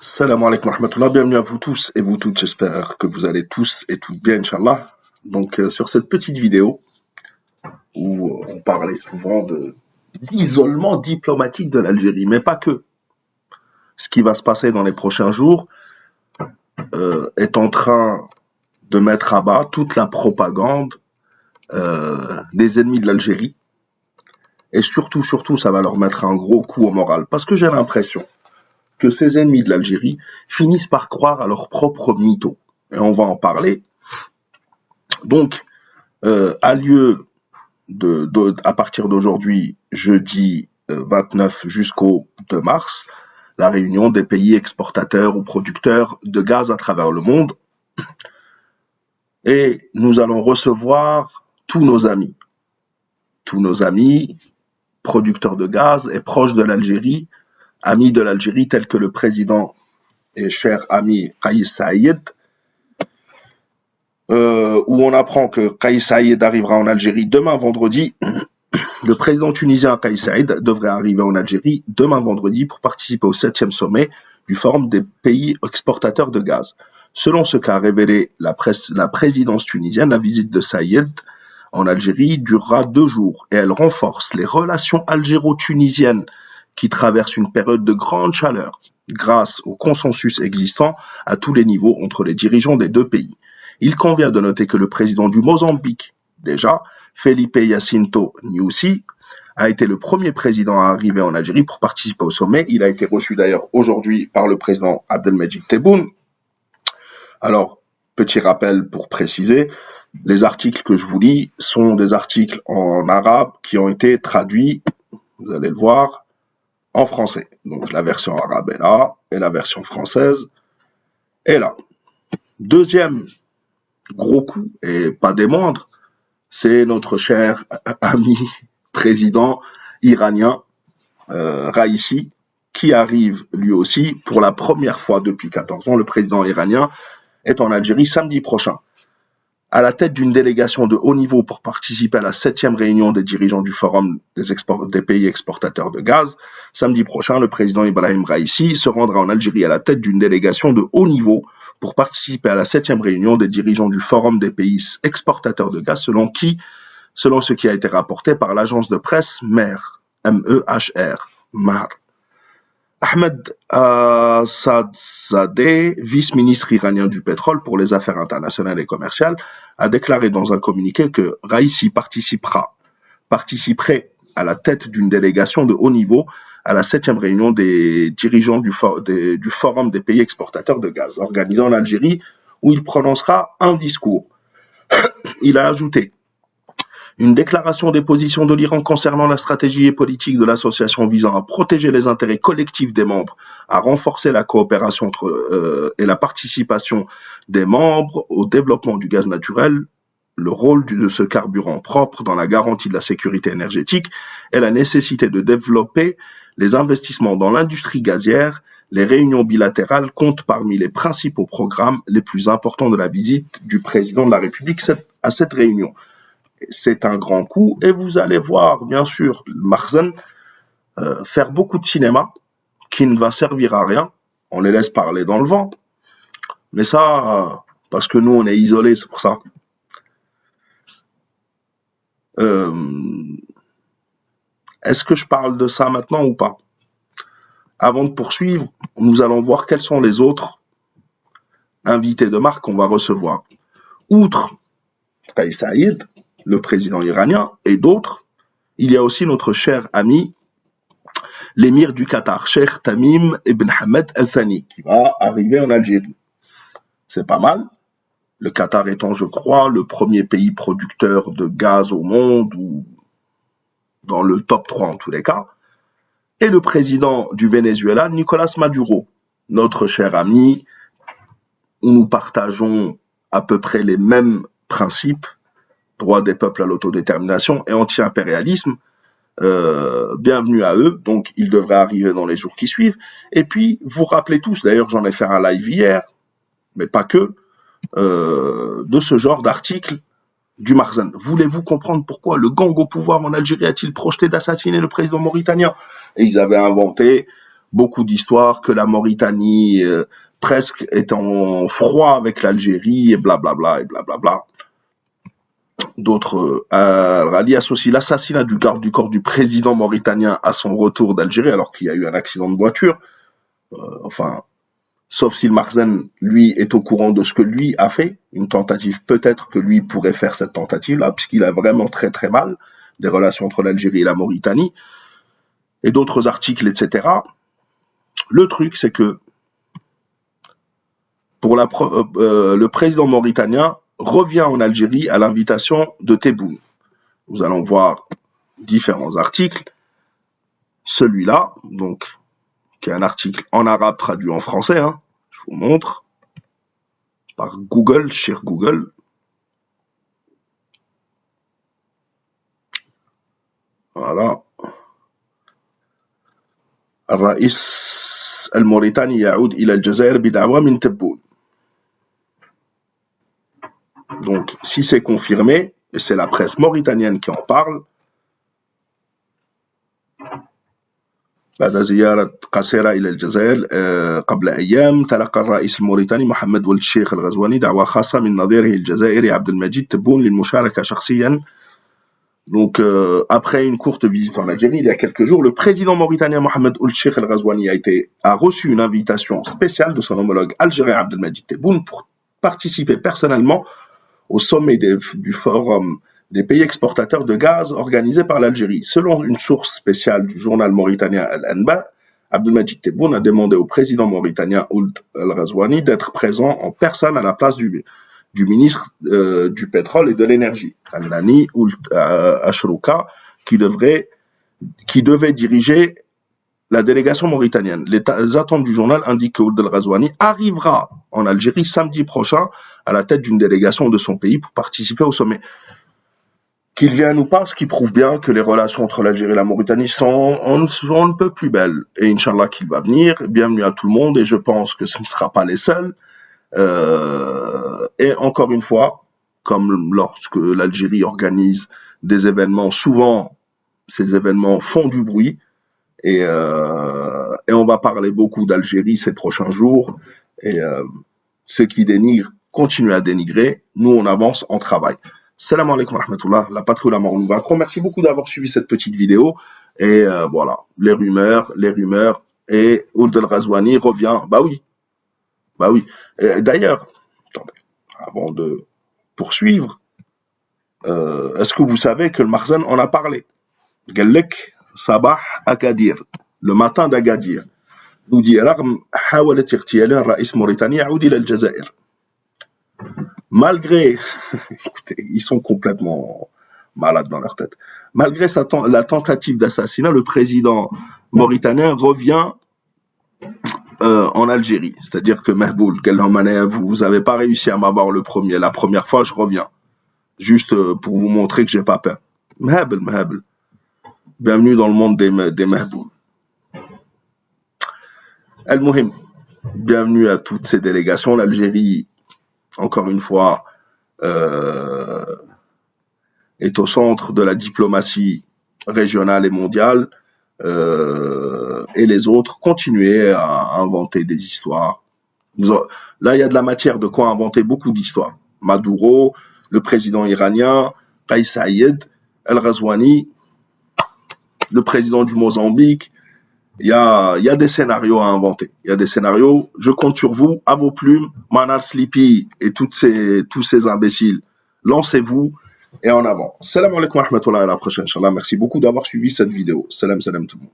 Salam alaikum wa rahmatullah, bienvenue à vous tous et vous toutes, j'espère que vous allez tous et toutes bien, Inch'Allah. Donc sur cette petite vidéo où on parlait souvent d'isolement diplomatique de l'Algérie, mais pas que. Ce qui va se passer dans les prochains jours est en train de mettre à bas toute la propagande des ennemis de l'Algérie. Et surtout, ça va leur mettre un gros coup au moral. Parce que j'ai l'impression que ces ennemis de l'Algérie finissent par croire à leur propre mytho. Et on va en parler. Donc, a lieu à partir d'aujourd'hui, jeudi 29 jusqu'au 2 mars, la réunion des pays exportateurs ou producteurs de gaz à travers le monde. Et nous allons recevoir tous nos amis producteurs de gaz et proches de l'Algérie, amis de l'Algérie tels que le président et cher ami Kais Saïed, où on apprend que Kais Saïed arrivera en Algérie demain vendredi. Le président tunisien Kais Saïed devrait arriver en Algérie demain vendredi pour participer au 7e sommet du Forum des pays exportateurs de gaz. Selon ce qu'a révélé la présidence tunisienne, la visite de Saïed en Algérie durera 2 jours et elle renforce les relations algéro-tunisiennes qui traversent une période de grande chaleur grâce au consensus existant à tous les niveaux entre les dirigeants des deux pays. Il convient de noter que le président du Mozambique, déjà, Felipe Jacinto Nyusi, a été le premier président à arriver en Algérie pour participer au sommet. Il a été reçu d'ailleurs aujourd'hui par le président Abdelmejid Tebboune. Alors, petit rappel pour préciser, les articles que je vous lis sont des articles en arabe qui ont été traduits, vous allez le voir, en français. Donc la version arabe est là et la version française est là. Deuxième gros coup, et pas des moindres, c'est notre cher ami président iranien Raïssi, qui arrive lui aussi pour la première fois depuis 14 ans. Le président iranien est en Algérie samedi prochain, à la tête d'une délégation de haut niveau pour participer à la 7e réunion des dirigeants du Forum des pays exportateurs de gaz. Samedi prochain, le président Ibrahim Raïssi se rendra en Algérie à la tête d'une délégation de haut niveau pour participer à la 7e réunion des dirigeants du Forum des pays exportateurs de gaz, selon ce qui a été rapporté par l'agence de presse MER, M-E-H-R, MAR. Ahmed Sadzadeh, vice-ministre iranien du pétrole pour les affaires internationales et commerciales, a déclaré dans un communiqué que Raïssi participerait à la tête d'une délégation de haut niveau à la 7e réunion des dirigeants du Forum des pays exportateurs de gaz, organisé en Algérie, où il prononcera un discours. Il a ajouté: une déclaration des positions de l'Iran concernant la stratégie et politique de l'association visant à protéger les intérêts collectifs des membres, à renforcer la coopération et la participation des membres au développement du gaz naturel, le rôle de ce carburant propre dans la garantie de la sécurité énergétique et la nécessité de développer les investissements dans l'industrie gazière. Les réunions bilatérales comptent parmi les principaux programmes les plus importants de la visite du président de la République à cette réunion. C'est un grand coup et vous allez voir bien sûr Makhzen faire beaucoup de cinéma qui ne va servir à rien. On les laisse parler dans le vent, mais ça parce que nous on est isolés, c'est pour ça. Est-ce que je parle de ça maintenant ou pas? Avant de poursuivre, nous allons voir quels sont les autres invités de marque qu'on va recevoir. Outre Kais Saïed, le président iranien, et d'autres, il y a aussi notre cher ami, l'émir du Qatar, Cheikh Tamim Ibn Hamad Al Thani, qui va arriver en Algérie. C'est pas mal. Le Qatar étant, je crois, le premier pays producteur de gaz au monde, ou dans le top 3 en tous les cas. Et le président du Venezuela, Nicolas Maduro, notre cher ami, où nous partageons à peu près les mêmes principes, droit des peuples à l'autodétermination et anti-impérialisme. Bienvenue à eux, donc ils devraient arriver dans les jours qui suivent. Et puis, vous rappelez tous, d'ailleurs j'en ai fait un live hier, mais pas que, de ce genre d'article du Makhzen. Voulez-vous comprendre pourquoi le gang au pouvoir en Algérie a-t-il projeté d'assassiner le président mauritanien? Et ils avaient inventé beaucoup d'histoires, que la Mauritanie presque est en froid avec l'Algérie, et blablabla, et blablabla. D'autres rallyes associent l'assassinat du garde du corps du président mauritanien à son retour d'Algérie, alors qu'il y a eu un accident de voiture. Enfin, sauf si le Marzen, lui, est au courant de ce que lui a fait, une tentative, peut-être que lui pourrait faire cette tentative-là, puisqu'il a vraiment très très mal des relations entre l'Algérie et la Mauritanie, et d'autres articles, etc. Le truc, c'est que pour le président mauritanien revient en Algérie à l'invitation de Tebboune. Nous allons voir différents articles. Celui-là, donc, qui est un article en arabe traduit en français, hein, je vous montre, par Google, cher Google. Voilà. الرئيس الموريتاني يعود إلى الجزائر بدعوى من تبون. Donc, si c'est confirmé, et c'est la presse mauritanienne qui en parle, بعد زيارة قصيرة إلى الجزائر قبل أيام تلقى الرئيس الموريتاني محمد ولد الشيخ الغزواني دعوة خاصة من نظيره الجزائري عبد المجيد تبون للمشاركة شخصيا. Donc, après une courte visite en Algérie, il y a quelques jours, le président mauritanien Mohamed Ould Cheikh El Ghazouani a reçu une invitation spéciale de son homologue algérien Abdelmajid Tebboune pour participer personnellement au sommet du Forum des pays exportateurs de gaz organisé par l'Algérie. Selon une source spéciale du journal mauritanien Al-Anba, Abdelmajid Tebboune a demandé au président mauritanien Ould El Ghazouani d'être présent en personne à la place du ministre du pétrole et de l'énergie, Al-Nani Ould Ashrouka, qui devait diriger la délégation mauritanienne. Les attentes du journal indiquent que Ould El Ghazouani arrivera en Algérie samedi prochain à la tête d'une délégation de son pays pour participer au sommet. Qu'il vienne ou pas, ce qui prouve bien que les relations entre l'Algérie et la Mauritanie sont on ne peut plus belles. Et Inch'Allah qu'il va venir, bienvenue à tout le monde, et je pense que ce ne sera pas les seuls. Et encore une fois, comme lorsque l'Algérie organise des événements, souvent ces événements font du bruit, et on va parler beaucoup d'Algérie ces prochains jours, et ceux qui dénigrent continuent à dénigrer, nous on avance, on travaille. Salam alaikum wa rahmatullah, la patrouille la mort nous vaincront. Merci beaucoup d'avoir suivi cette petite vidéo, et voilà, les rumeurs, et Ould El Ghazouani revient, bah oui. D'ailleurs, attendez, avant de poursuivre, est-ce que vous savez que le Marzen en a parlé? Galek Sabah Agadir, le matin d'Agadir, nous dit رغم حاولة اغتيال الرئيس موريتاني يعود إلى الجزائر. Malgré, écoutez, ils sont complètement malades dans leur tête. Malgré la tentative d'assassinat, le président mauritanien revient en Algérie. C'est-à-dire que Mahboul, vous n'avez pas réussi à m'avoir la première fois, je reviens. Juste pour vous montrer que j'ai pas peur. Mahboul. Bienvenue dans le monde des Mahboul. Al-Muhim, bienvenue à toutes ces délégations. L'Algérie, encore une fois, est au centre de la diplomatie régionale et mondiale. Et les autres, continuer à inventer des histoires. Là, il y a de la matière de quoi inventer beaucoup d'histoires. Maduro, le président iranien, Kais Saïed, El Ghazouani, le président du Mozambique. Il y a des scénarios à inventer. Il y a des scénarios. Je compte sur vous, à vos plumes, Manar Sleepy et tous ces imbéciles. Lancez-vous et en avant. Salam alaikum wa rahmatullah, à la prochaine, Inch'Allah. Merci beaucoup d'avoir suivi cette vidéo. Salam tout le monde.